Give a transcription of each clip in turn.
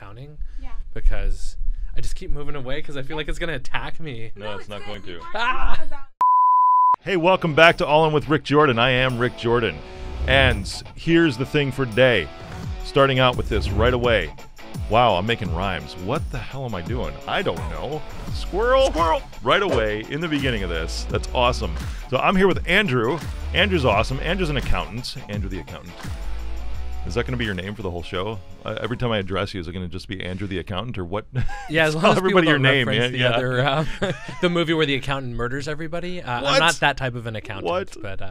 accounting. Yeah. Because I just keep moving away because I feel like it's going to attack me. No, it's not going to. Hey, welcome back to All In with Rick Jordan. I am Rick Jordan. And here's the thing for today. Starting out with this right away. Wow, I'm making rhymes. What the hell am I doing? I don't know. Squirrel? Squirrel! Right away in the beginning of this. That's awesome. So I'm here with Andrew. Andrew's awesome. Andrew's an accountant. Andrew the accountant. Is that going to be your name for the whole show? Every time I address you, is it going to just be Andrew the accountant or what? Yeah, as long as everybody people don't your name. reference Yeah, the other, the movie where the accountant murders everybody. I'm not that type of an accountant. What? But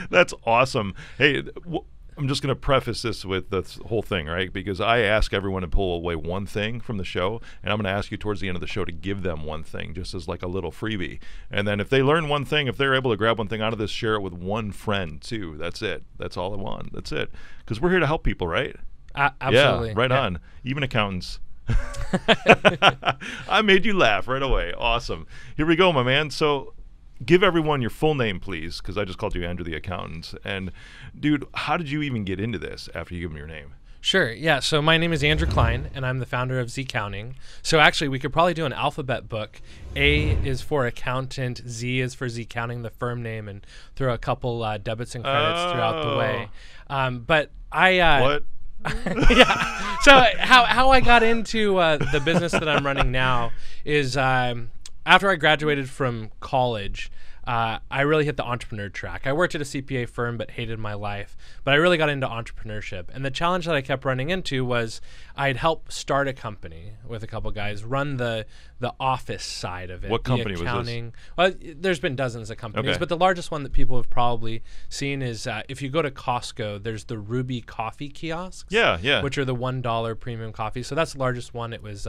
That's awesome. Hey, I'm just going to preface this with the whole thing, right? Because I ask everyone to pull away one thing from the show, and I'm going to ask you towards the end of the show to give them one thing, just as like a little freebie. And then if they learn one thing, if they're able to grab one thing out of this, share it with one friend too. That's it. That's all I want. That's it. Because we're here to help people, right? Absolutely. Yeah, right on. Even accountants. I made you laugh right away. Awesome. Here we go, my man. So give everyone your full name, please, because I just called you Andrew the accountant. And, dude, how did you even get into this after you give them your name? Sure, yeah. So my name is Andrew Klein, and I'm the founder of Z Counting. So actually, we could probably do an alphabet book. A is for accountant, Z is for Z Counting, the firm name, and throw a couple debits and credits throughout the way. But I... What? Yeah. So how I got into the business that I'm running now is after I graduated from college, I really hit the entrepreneur track. I worked at a CPA firm but hated my life. But I really got into entrepreneurship. And the challenge that I kept running into was I'd help start a company with a couple guys, run the office side of it. What company was this? Well, there's been dozens of companies, Okay. but the largest one that people have probably seen is if you go to Costco, there's the Ruby coffee kiosks. Yeah, yeah. Which are the $1 premium coffee. So that's the largest one. It was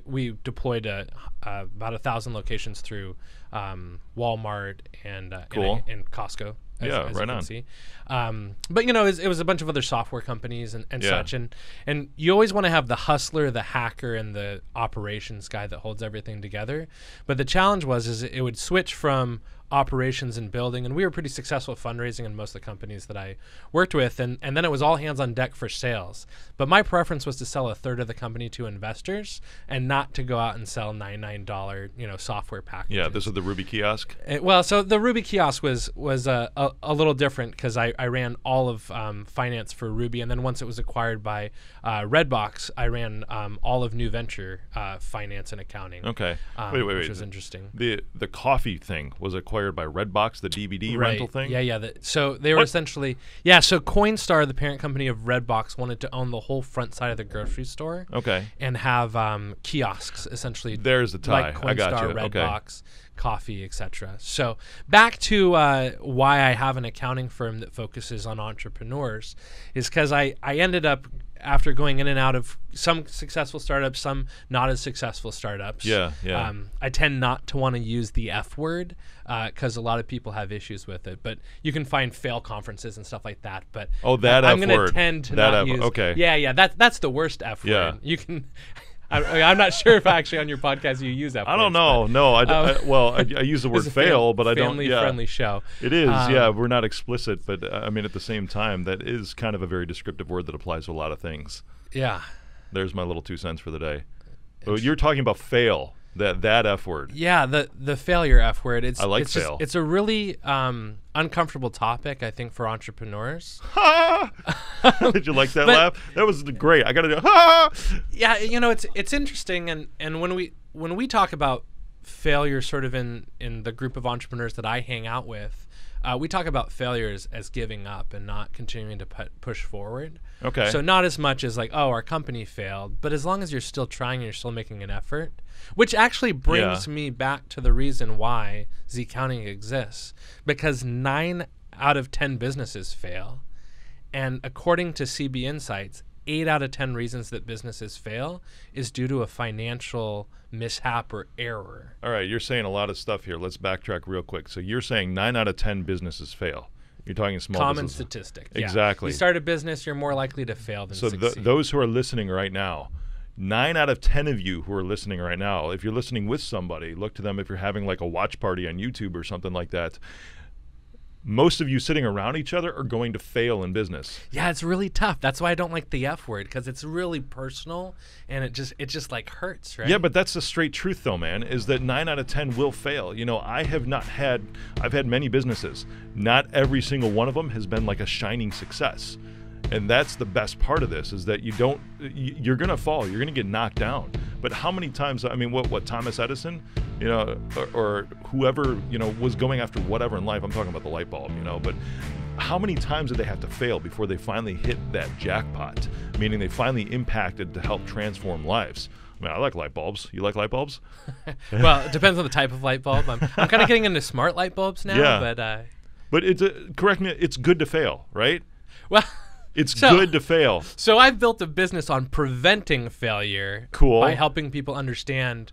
we deployed about 1,000 locations through Walmart and Cool. and Costco. As right you can on. see. But you know, it was a bunch of other software companies and Yeah. such, and you always want to have the hustler, the hacker, and the operations guy that holds everything together. But the challenge is it would switch from operations and building, and we were pretty successful at fundraising in most of the companies that I worked with, and then it was all hands on deck for sales. But my preference was to sell a third of the company to investors and not to go out and sell $99 software packages. Yeah, this is the Ruby kiosk. Well, so the Ruby kiosk was a little different because I ran all of finance for Ruby, and then once it was acquired by Redbox, I ran all of New Venture finance and accounting. Okay. Which Wait. was interesting. The coffee thing was acquired by Redbox, the DVD rental thing? Yeah. So they were essentially... Yeah, so Coinstar, the parent company of Redbox, wanted to own the whole front side of the grocery store. Okay. And have kiosks, essentially. There's the tie. Like Coinstar, I got you. Redbox, coffee, etc. So back to why I have an accounting firm that focuses on entrepreneurs is because I ended up, after going in and out of some successful startups, some not as successful startups. Yeah. I tend not to want to use the F word because a lot of people have issues with it. But you can find fail conferences and stuff like that. But that I'm F going word. to tend to That not F, use. okay. Yeah. That's the worst F Yeah. word. You can. I'm not sure if actually on your podcast you use F words. I don't know. No, I use the word fail, but I don't. Family-friendly show. It is. We're not explicit, but I mean, at the same time, that is kind of a very descriptive word that applies to a lot of things. Yeah. There's my little 2 cents for the day. But you're talking about fail. That F word. Yeah, the failure F word. I like fail. It's a really uncomfortable topic, I think, for entrepreneurs. Did you like that laugh? That was great. I got to do ha! Yeah, it's interesting, and when we talk about failure, sort of in the group of entrepreneurs that I hang out with, we talk about failures as giving up and not continuing to push forward. Okay. So not as much as like, oh, our company failed, but as long as you're still trying and you're still making an effort, which actually brings me back to the reason why Z Counting exists, because 9 out of 10 businesses fail. And according to CB Insights, 8 out of 10 reasons that businesses fail is due to a financial mishap or error. All right, you're saying a lot of stuff here. Let's backtrack real quick. So you're saying 9 out of 10 businesses fail. You're talking small Common businesses. statistic. Exactly. Yeah. You start a business, you're more likely to fail than succeed. So those who are listening right now, 9 out of 10 of you who are listening right now, if you're listening with somebody, look to them if you're having like a watch party on YouTube or something like that. most of you sitting around each other are going to fail in business. Yeah, it's really tough. That's why I don't like the F word, because it's really personal and it just like hurts, right? Yeah, but that's the straight truth though, man, is that 9 out of 10 will fail. You know, I've had many businesses. Not every single one of them has been like a shining success. And that's the best part of this, is that you're going to fall, you're going to get knocked down. But how many times, I mean, what Thomas Edison, you know, or whoever, you know, was going after whatever in life, I'm talking about the light bulb, you know, but how many times did they have to fail before they finally hit that jackpot, meaning they finally impacted to help transform lives? I mean, I like light bulbs. You like light bulbs? Well, it depends on the type of light bulb. I'm kind of getting into smart light bulbs now, yeah. But correct me, it's good to fail, right? Well, it's good to fail. So I've built a business on preventing failure. Cool. By helping people understand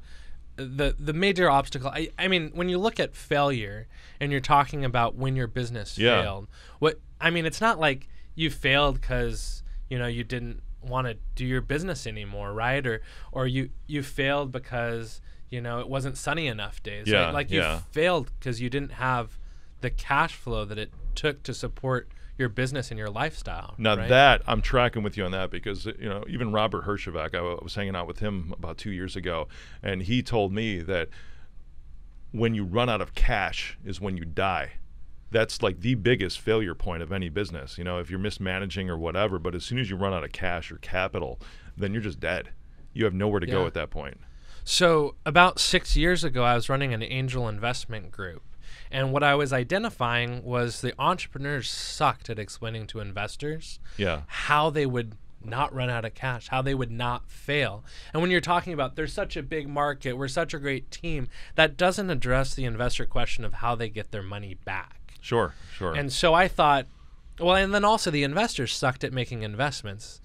the major obstacle. I mean, when you look at failure and you're talking about when your business failed, it's not like you failed because, you know, you didn't want to do your business anymore, right? Or you failed because, you know, it wasn't sunny enough days. Yeah, right? Like you failed because you didn't have the cash flow that it took to support your business and your lifestyle. Now right? that I'm tracking with you on that, because, you know, even Robert Herjavec, I was hanging out with him about 2 years ago, and he told me that when you run out of cash is when you die. That's like the biggest failure point of any business, you know, if you're mismanaging or whatever. But as soon as you run out of cash or capital, then you're just dead. You have nowhere to go at that point. So about 6 years ago, I was running an angel investment group. And what I was identifying was the entrepreneurs sucked at explaining to investors how they would not run out of cash, how they would not fail. And when you're talking about there's such a big market, we're such a great team, that doesn't address the investor question of how they get their money back. Sure. And so I thought, well, and then also the investors sucked at making investments.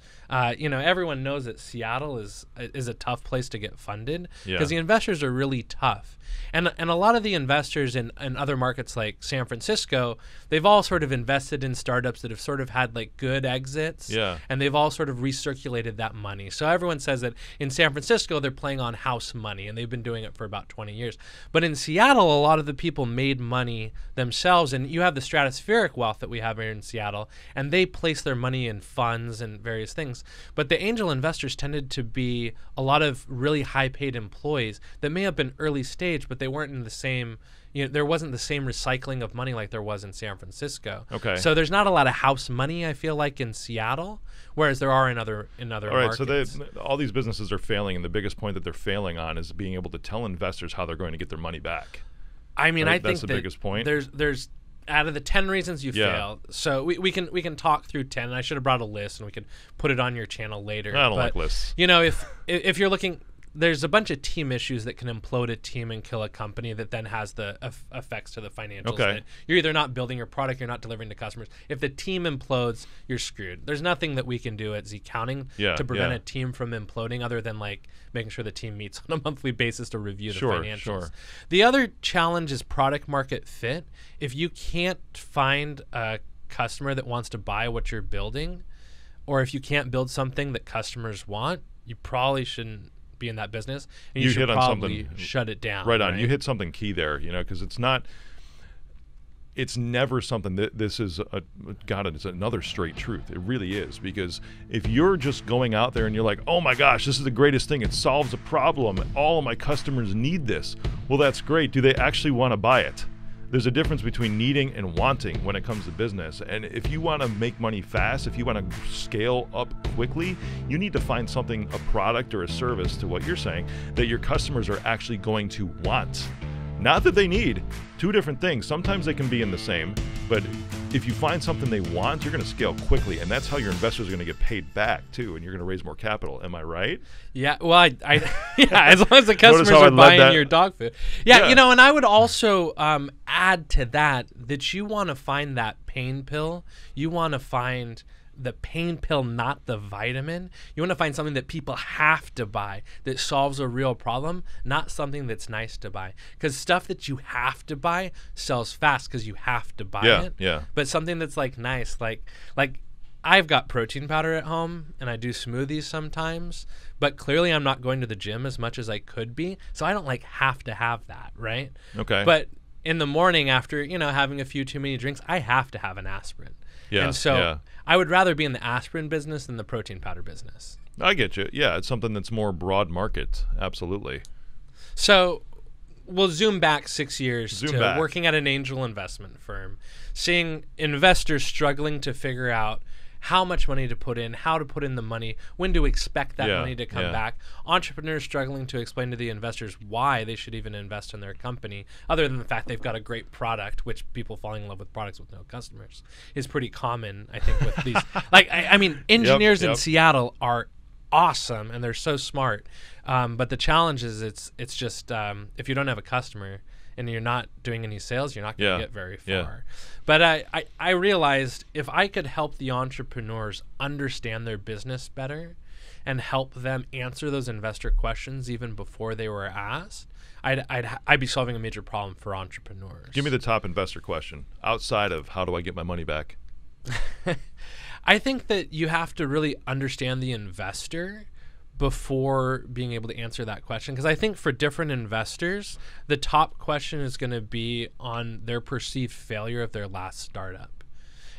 You know, everyone knows that Seattle is a tough place to get funded because the investors are really tough. And a lot of the investors in other markets like San Francisco, they've all sort of invested in startups that have sort of had like good exits. Yeah. And they've all sort of recirculated that money. So everyone says that in San Francisco, they're playing on house money, and they've been doing it for about 20 years. But in Seattle, a lot of the people made money themselves. And you have the stratospheric wealth that we have here in Seattle, and they place their money in funds and various things. But the angel investors tended to be a lot of really high-paid employees that may have been early stage, but they weren't in the same, you know, there wasn't the same recycling of money like there was in San Francisco. Okay. So there's not a lot of house money, I feel like, in Seattle, whereas there are in other markets. So all these businesses are failing, and the biggest point that they're failing on is being able to tell investors how they're going to get their money back. I mean, I think that's the biggest point. There's out of the 10 reasons you failed, so we can talk through 10. And I should have brought a list, and we could put it on your channel later. I don't like lists. You know, if you're looking, there's a bunch of team issues that can implode a team and kill a company that then has the effects to the financials. Okay. You're either not building your product, you're not delivering to customers. If the team implodes, you're screwed. There's nothing that we can do at Z Counting to prevent a team from imploding other than like making sure the team meets on a monthly basis to review the financials. Sure. The other challenge is product market fit. If you can't find a customer that wants to buy what you're building, or if you can't build something that customers want, you probably shouldn't be in that business, and you should probably shut it down. Right on. You hit something key there, you know, because it's never something that this is it's another straight truth. It really is, because if you're just going out there and you're like, oh my gosh, this is the greatest thing, it solves a problem, all of my customers need this, well, that's great. Do they actually want to buy it? There's a difference between needing and wanting when it comes to business. And if you want to make money fast, if you want to scale up quickly, you need to find something, a product or a service, to what you're saying, that your customers are actually going to want. Not that they need. Two different things. Sometimes they can be in the same, but if you find something they want, you're going to scale quickly, and that's how your investors are going to get paid back too, and you're going to raise more capital. Am I right? Yeah. Well, as long as the customers are buying your dog food. Yeah, you know, and I would also add to that you want to find that pain pill. You want to find the pain pill, not the vitamin. You want to find something that people have to buy that solves a real problem, not something that's nice to buy. Because stuff that you have to buy sells fast because you have to buy it. Yeah. But something that's like nice, like I've got protein powder at home and I do smoothies sometimes, but clearly I'm not going to the gym as much as I could be, so I don't like have to have that, right? Okay. But in the morning after, having a few too many drinks, I have to have an aspirin. Yeah. And so yeah. I would rather be in the aspirin business than the protein powder business. I get you. Yeah, it's something that's more broad market. Absolutely. So we'll zoom back 6 years back. Working at an angel investment firm, seeing investors struggling to figure out how much money to put in, how to put in the money, when to expect that money to come back. Entrepreneurs struggling to explain to the investors why they should even invest in their company, other than the fact they've got a great product, which people falling in love with products with no customers is pretty common, I think, with these. I mean, engineers in Seattle are awesome, and they're so smart. But the challenge is it's just if you don't have a customer and you're not doing any sales, you're not going to get very far. Yeah. But I realized if I could help the entrepreneurs understand their business better and help them answer those investor questions even before they were asked, I'd be solving a major problem for entrepreneurs. Give me the top investor question outside of how do I get my money back? I think that you have to really understand the investor before being able to answer that question. Because I think for different investors, the top question is going to be on their perceived failure of their last startup.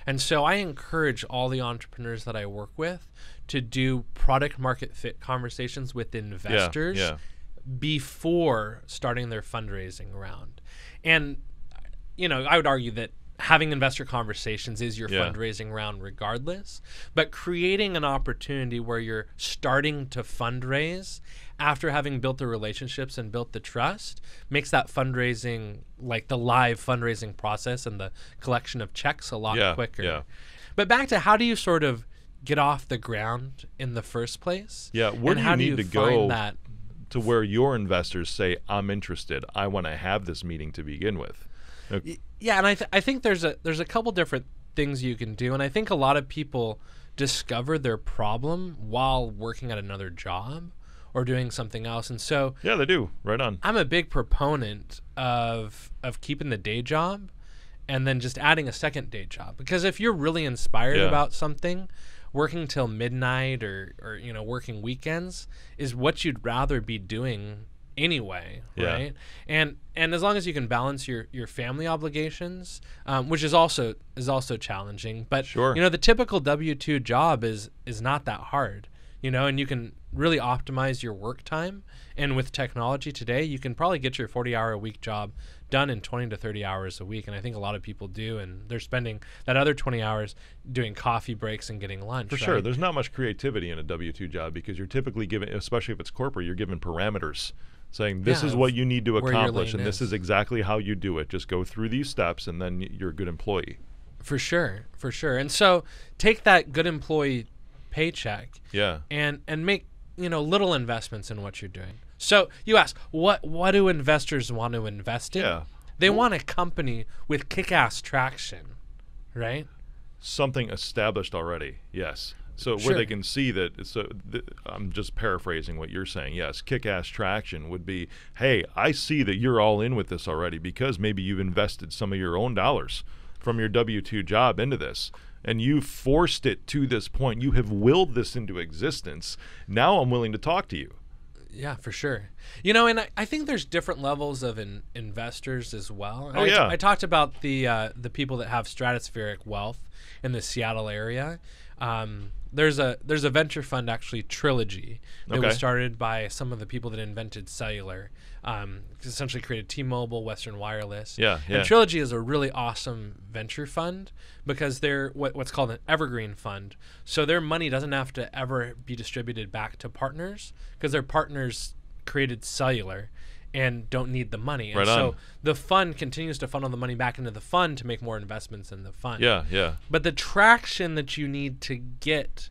And so I encourage all the entrepreneurs that I work with to do product market fit conversations with investors before starting their fundraising round. And, I would argue that having investor conversations is your fundraising round regardless, but creating an opportunity where you're starting to fundraise after having built the relationships and built the trust makes that fundraising, like the live fundraising process and the collection of checks, a lot quicker. Yeah. But back to how do you sort of get off the ground in the first place? Yeah, where and do you need to go to where your investors say, I'm interested, I want to have this meeting to begin with? Okay. Yeah, and I think there's a couple different things you can do, and I think a lot of people discover their problem while working at another job or doing something else, and so yeah, they do. Right on. I'm a big proponent of keeping the day job and then just adding a second day job, because if you're really inspired about something, working till midnight or working weekends is what you'd rather be doing anyway, right? And as long as you can balance your family obligations, which is also challenging, but the typical W-2 job is not that hard, and you can really optimize your work time. And with technology today, you can probably get your 40-hour-a-week job done in 20 to 30 hours a week, and I think a lot of people do, and they're spending that other 20 hours doing coffee breaks and getting lunch. For sure, there's not much creativity in a W-2 job because you're typally given, especially if it's corporate, you're given parameters saying this is what you need to accomplish, and this is exactly how you do it. Just go through these steps, and then you're a good employee. For sure. And so take that good employee paycheck and make little investments in what you're doing. So you ask, what do investors want to invest in? They want a company with kick-ass traction, right? Something established already, yes. So where they can see that, I'm just paraphrasing what you're saying. Yes, kick-ass traction would be, hey, I see that you're all in with this already because maybe you've invested some of your own dollars from your W-2 job into this, and you forced it to this point. You have willed this into existence. Now I'm willing to talk to you. Yeah, for sure. And I think there's different levels of investors as well. I talked about the people that have stratospheric wealth in the Seattle area. There's a venture fund, actually, Trilogy, that was started by some of the people that invented cellular. Essentially created T-Mobile, Western Wireless. And Trilogy is a really awesome venture fund because they're what's called an evergreen fund. So their money doesn't have to ever be distributed back to partners because their partners created cellular and don't need the money. And so the fund continues to funnel the money back into the fund to make more investments in the fund. But the traction that you need to get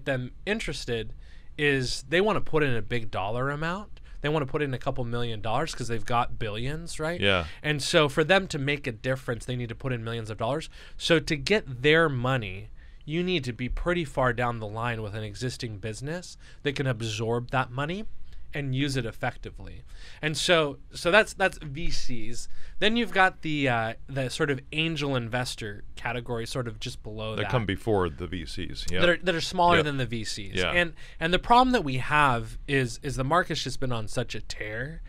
them interested is they want to put in a big dollar amount. They want to put in a couple $1 million because they've got billions, right? And so for them to make a difference, they need to put in millions of dollars. So to get their money, you need to be pretty far down the line with an existing business that can absorb that money and use it effectively. And so that's VCs. Then you've got the sort of angel investor category, sort of just below that. That come before the VCs. That are smaller than the VCs. And the problem that we have is the market's just been on such a tear.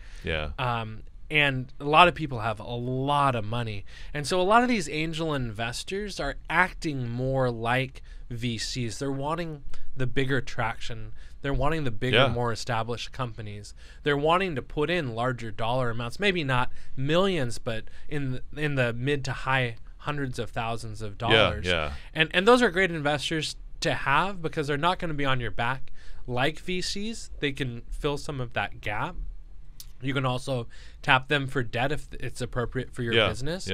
And a lot of people have a lot of money. And so a lot of these angel investors are acting more like VCs. They're wanting the bigger traction. They're wanting the bigger, more established companies. They're wanting to put in larger dollar amounts, maybe not millions, but in the mid to high hundreds of thousands of dollars. And those are great investors to have because they're not going to be on your back like VCs. They can fill some of that gap. You can also tap them for debt if it's appropriate for your business.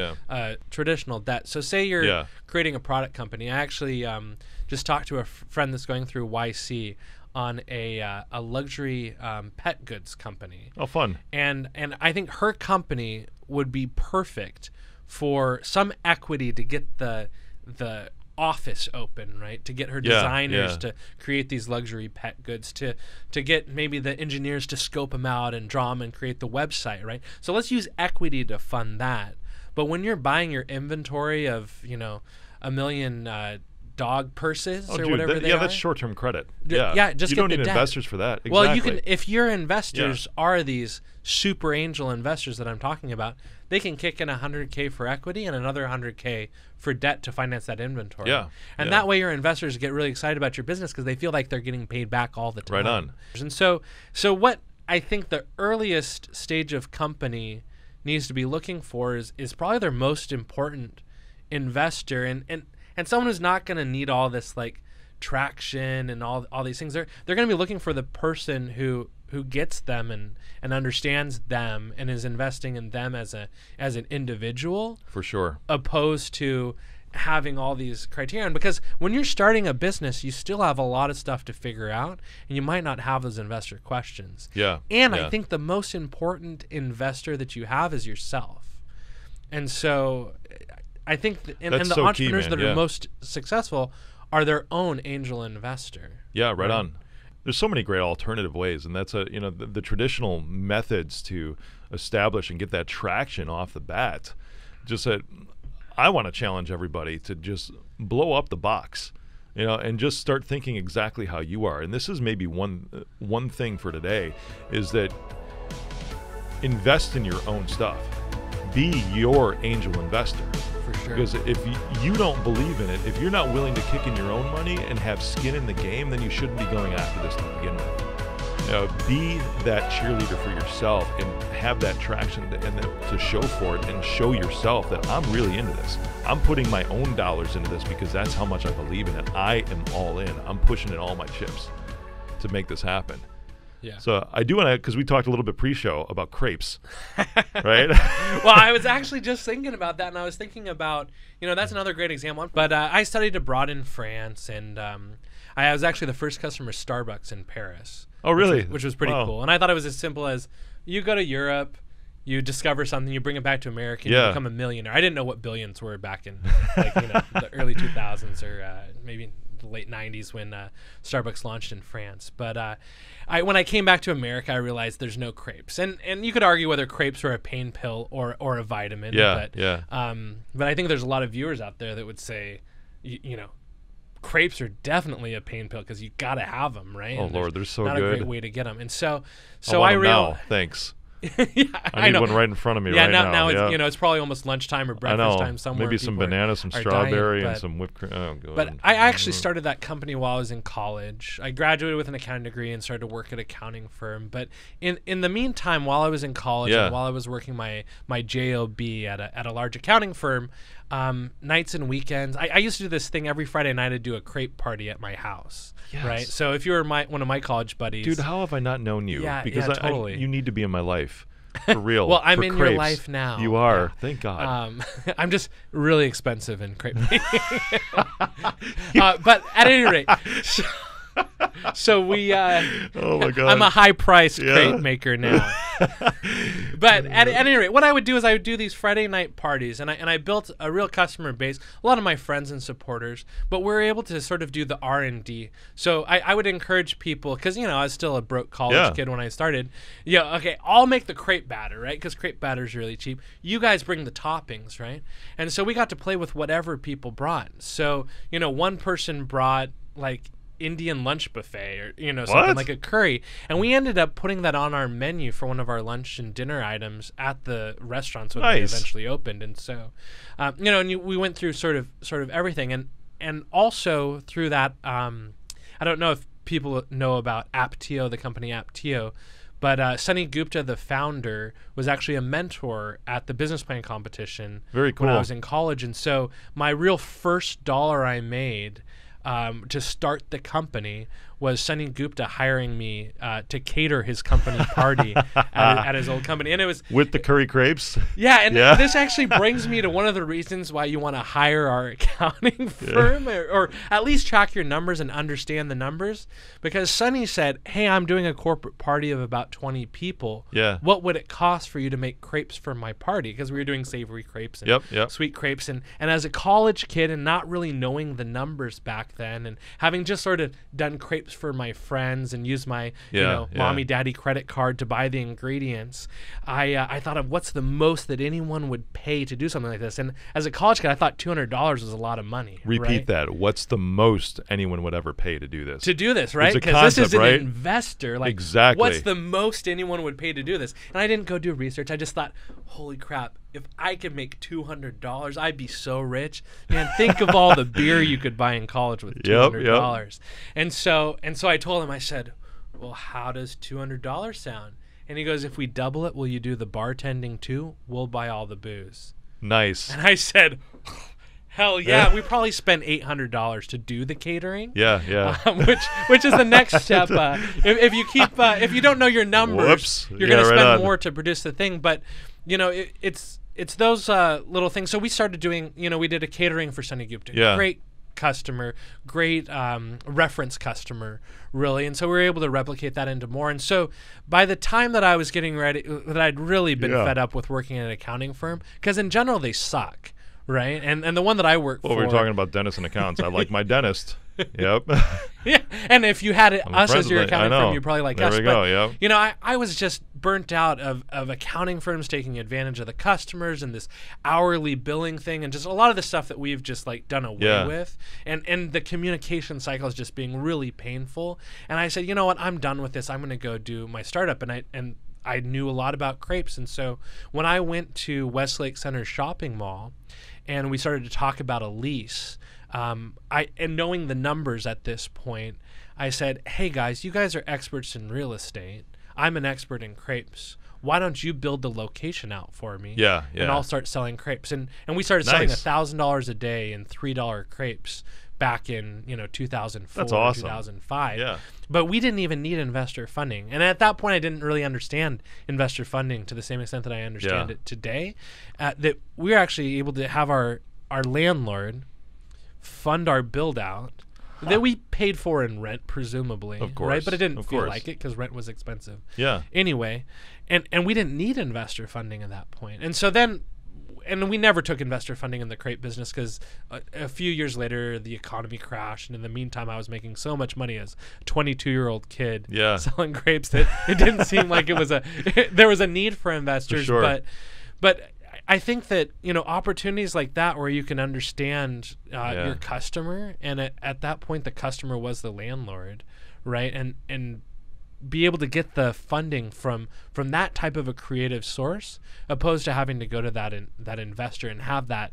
Traditional debt. So say you're creating a product company. I actually just talked to a friend that's going through YC on a luxury pet goods company. Oh, fun. And I think her company would be perfect for some equity to get the office open, right? To get her designers to create these luxury pet goods, to get maybe the engineers to scope them out and draw them and create the website, right? So let's use equity to fund that. But when you're buying your inventory of, a million dog purses whatever they are. That's short-term credit. Just you get don't the need debt. investors for that. Exactly. Well, you can, if your investors are these super angel investors that I'm talking about, they can kick in $100K for equity and another $100K for debt to finance that inventory. And that way your investors get really excited about your business because they feel like they're getting paid back all the time. Right on. And so what I think the earliest stage of company needs to be looking for is probably their most important investor and someone who's not going to need all this like traction and all these things. They're going to be looking for the person who gets them and understands them and is investing in them as an individual, for sure, opposed to having all these criteria. And because when you're starting a business, you still have a lot of stuff to figure out, and you might not have those investor questions. I think the most important investor that you have is yourself. And so I think and the so entrepreneurs key, that are most successful are their own angel investor. Right on. There's so many great alternative ways, and that's the traditional methods to establish and get that traction off the bat. Just that I want to challenge everybody to just blow up the box, and just start thinking exactly how you are. And this is maybe one thing for today is that invest in your own stuff. Be your angel investor. For sure. Because if you don't believe in it, if you're not willing to kick in your own money and have skin in the game, then you shouldn't be going after this to begin with. Be that cheerleader for yourself and have that traction to show for it and show yourself that I'm really into this. I'm putting my own dollars into this because that's how much I believe in it. I am all in. I'm pushing in all my chips to make this happen. So I do want to, because we talked a little bit pre-show about crepes, right? Well, I was actually just thinking about that, and I was thinking about, that's another great example. But I studied abroad in France, and I was actually the first customer of Starbucks in Paris. Oh, really? Which was pretty cool. And I thought it was as simple as you go to Europe, you discover something, you bring it back to America, and you become a millionaire. I didn't know what billions were back in the early 2000s or maybe the late 90s when Starbucks launched in France. But when I came back to America, I realized there's no crepes. And you could argue whether crepes are a pain pill or a vitamin. But I think there's a lot of viewers out there that would say, crepes are definitely a pain pill because you got to have them, right? Oh, Lord, they're so not good. Not a great way to get them. And so I realized. Thanks. I need one right in front of me right now. Now it's, it's probably almost lunchtime or breakfast time somewhere. Maybe some banana, some strawberry, and some whipped cream. Oh, good. But I actually started that company while I was in college. I graduated with an accounting degree and started to work at an accounting firm. But in the meantime, while I was in college and while I was working my JOB at a large accounting firm, nights and weekends, I used to do this thing every Friday night. I'd do a crepe party at my house. Yes. Right. So if you were one of my college buddies, dude, how have I not known you? Because totally. You need to be in my life for real. Well, I'm in crepes. your life now. You are. Thank God. I'm just really expensive in crepe making. But at any rate, so we. Oh my God. I'm a high-priced crepe maker now. But at any rate, what I would do is I would do these Friday night parties, and I built a real customer base, a lot of my friends and supporters, but we were able to sort of do the R&D. So I would encourage people, because, I was still a broke college kid when I started. Okay, I'll make the crepe batter, right? Because crepe batter is really cheap. You guys bring the toppings, right? And so we got to play with whatever people brought. So, one person brought, like, Indian lunch buffet or What? something like a curry, and we ended up putting that on our menu for one of our lunch and dinner items at the restaurants when they Nice. eventually opened. And so we went through sort of everything, and also through that, I don't know if people know about Aptio, the company Aptio, but Sunny Gupta, the founder, was actually a mentor at the business plan competition Very cool. when I was in college. And so my real first dollar I made to start the company was Sunny Gupta hiring me to cater his company party at his old company. And it was With the curry crepes? yeah, and Yeah. this actually brings me to one of the reasons why you want to hire our accounting firm, or at least track your numbers and understand the numbers. Because Sunny said, hey, I'm doing a corporate party of about 20 people. Yeah. What would it cost for you to make crepes for my party? Because we were doing savory crepes and Yep. sweet crepes. And as a college kid and not really knowing the numbers back then, and having just sort of done crepes for my friends and used my mommy daddy credit card to buy the ingredients, I thought of what's the most that anyone would pay to do something like this. And as a college kid, I thought $200 was a lot of money. Repeat right? that. What's the most anyone would ever pay to do this? To do this, right? It's a Because this is concept, an right? investor. Like, Exactly. what's the most anyone would pay to do this? And I didn't go do research. I just thought, holy crap, if I could make $200, I'd be so rich. Man, think of all the beer you could buy in college with $200. And so I told him, I said, well, how does $200 sound? And he goes, if we double it, will you do the bartending too? We'll buy all the booze. Nice. And I said, hell yeah. We probably spent $800 to do the catering. Yeah. Which is the next step. If you don't know your numbers, Whoops. you're going to right spend on. more to produce the thing. But it's those little things. So we started doing. We did a catering for Sunny Gupta. Yeah. Great customer, great reference customer, really. And so we were able to replicate that into more. And so by the time that I was getting ready, that I'd really been fed up with working at an accounting firm, because in general they suck. Right, and the one that I work for. Well, we were talking about dentists and accountants. I like my dentist. Yep. Yeah, and if you had us as your friends with it. I accounting know. firm, you'd probably like There us. we go, yep. I was just burnt out of accounting firms taking advantage of the customers and this hourly billing thing, and just a lot of the stuff that we've just like done away with, and the communication cycle is just being really painful. And I said, you know what, I'm done with this. I'm going to go do my startup, and I knew a lot about crepes, and so when I went to Westlake Center shopping mall, and we started to talk about a lease, and knowing the numbers at this point, I said, hey guys, you guys are experts in real estate. I'm an expert in crepes. Why don't you build the location out for me? Yeah. And I'll start selling crepes. And we started selling $1,000 a day in $3 crepes back in 2004, That's awesome. 2005. Yeah. But we didn't even need investor funding. And at that point, I didn't really understand investor funding to the same extent that I understand it today. That we were actually able to have our landlord fund our build out that we paid for in rent, presumably. Of course. Right? But it didn't Of feel course. like it because rent was expensive. Yeah. Anyway, and we didn't need investor funding at that point. And so then, and we never took investor funding in the crepe business because a few years later the economy crashed, and in the meantime I was making so much money as a 22-year-old kid selling crepes that it didn't seem like there was a need for investors. For sure. But I think that opportunities like that where you can understand your customer, and at that point the customer was the landlord, right? And be able to get the funding from that type of a creative source, opposed to having to go to that investor and have that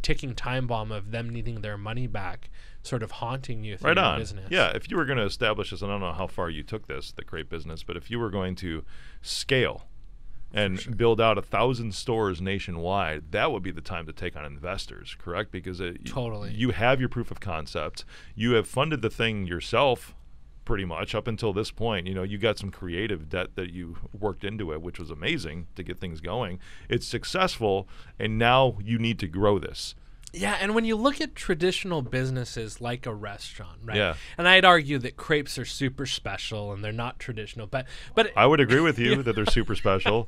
ticking time bomb of them needing their money back sort of haunting you through your business. Yeah, if you were going to establish this, and I don't know how far you took this, the crepe business, but if you were going to scale and build out 1,000 stores nationwide, that would be the time to take on investors, correct? Because totally, you have your proof of concept, you have funded the thing yourself pretty much up until this point. You got some creative debt that you worked into it, which was amazing to get things going. It's successful, and now you need to grow this. Yeah, and when you look at traditional businesses like a restaurant, right? Yeah. And I'd argue that crepes are super special and they're not traditional, but I would agree with you that they're super special.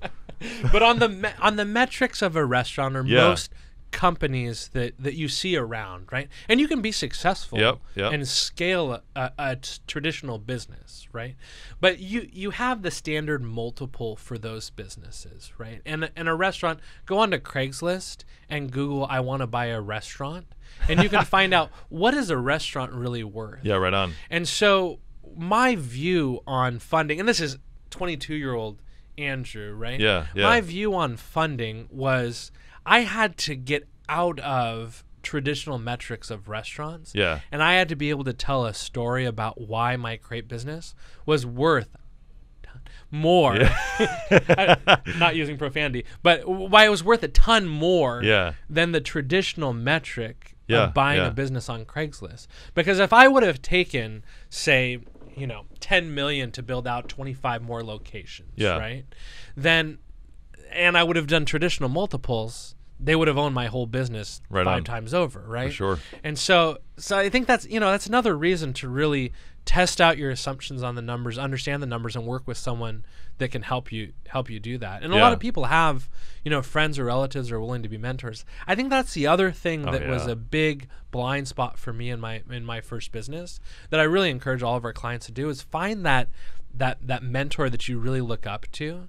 But on the metrics of a restaurant, or most companies that you see around, right? And you can be successful Yep. and scale a traditional business, right? But you have the standard multiple for those businesses, right? And a restaurant, go onto Craigslist and Google, I want to buy a restaurant, and you can find out what is a restaurant really worth. Yeah, right on. And so my view on funding, and this is 22-year-old Andrew, right? Yeah. My view on funding was I had to get out of traditional metrics of restaurants. Yeah. And I had to be able to tell a story about why my crepe business was worth more. Yeah. Not using profanity, but why it was worth a ton more Yeah. than the traditional metric Yeah, of buying yeah. a business on Craigslist. Because if I would have taken, say, $10 million to build out 25 more locations, Yeah. right? And I would have done traditional multiples, they would have owned my whole business Right 5 on. times over, right? For sure. And so I think that's another reason to really test out your assumptions on the numbers, understand the numbers, and work with someone that can help you do that. And a lot of people have, friends or relatives who are willing to be mentors. I think that's the other thing that was a big blind spot for me in my first business that I really encourage all of our clients to do is find that mentor that you really look up to.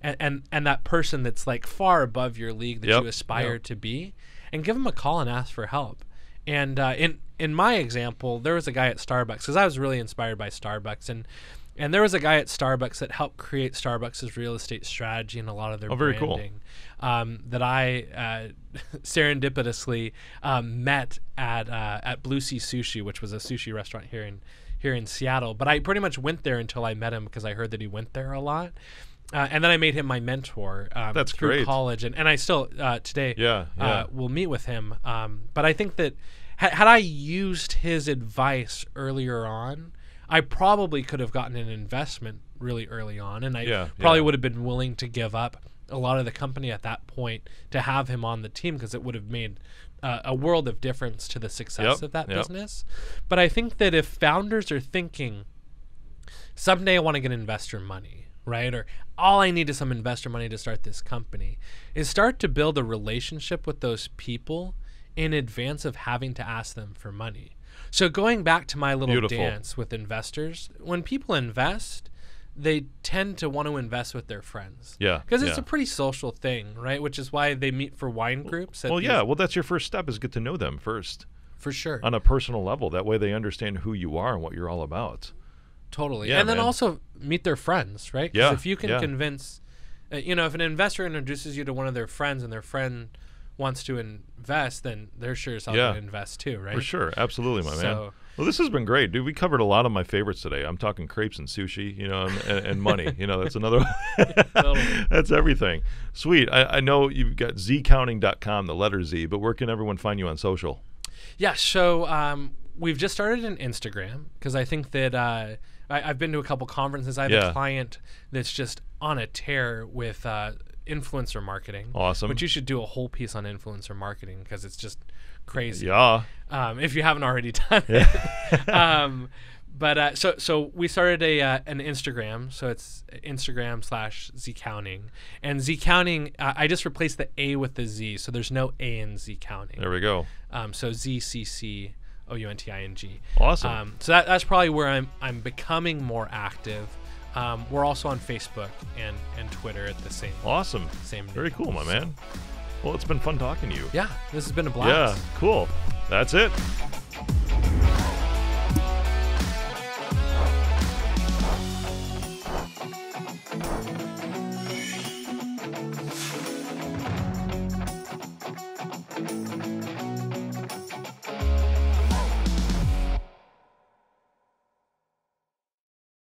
And that person that's like far above your league that you aspire to be, and give them a call and ask for help. And in my example, there was a guy at Starbucks, because I was really inspired by Starbucks, and there was a guy at Starbucks that helped create Starbucks' real estate strategy and a lot of their very cool. branding. That I serendipitously met at Blue Sea Sushi, which was a sushi restaurant here in Seattle. But I pretty much went there until I met him because I heard that he went there a lot. And then I made him my mentor That's through great. college, and I still today Yeah. will meet with him. But I think that had I used his advice earlier on, I probably could have gotten an investment really early on, and I probably would have been willing to give up a lot of the company at that point to have him on the team, because it would have made a world of difference to the success of that business. But I think that if founders are thinking, someday I want to get investor money, right? Or all I need is some investor money to start this company, is start to build a relationship with those people in advance of having to ask them for money. So going back to my little dance with investors, when people invest, they tend to want to invest with their friends. Yeah. Because it's a pretty social thing, right? Which is why they meet for wine groups. Well, that's your first step, is get to know them first. For sure. On a personal level. That way they understand who you are and what you're all about. Totally. Yeah, and then man. also meet their friends, right? Because if you can convince, if an investor introduces you to one of their friends and their friend wants to invest, then they're sure as hell going to invest too, right? For sure. Absolutely, my man. Well, this has been great, dude. We covered a lot of my favorites today. I'm talking crepes and sushi, and money. That's another Totally. That's everything. Sweet. I know you've got zcounting.com, the letter Z, but where can everyone find you on social? Yeah, so we've just started an Instagram, because I think that I've been to a couple conferences. I have a client that's just on a tear with influencer marketing. Awesome. Which you should do a whole piece on influencer marketing, because it's just crazy. Yeah. If you haven't already done it. But so we started an Instagram. So it's Instagram/Zcounting. And Zcounting, I just replaced the A with the Z. So there's no A in Zcounting. There we go. So ZCCOUNTING. Awesome. So that's probably where I'm becoming more active. We're also on Facebook and Twitter at the same. Awesome. Same. Very cool, my man. Well, it's been fun talking to you. Yeah, this has been a blast. Yeah, cool. That's it.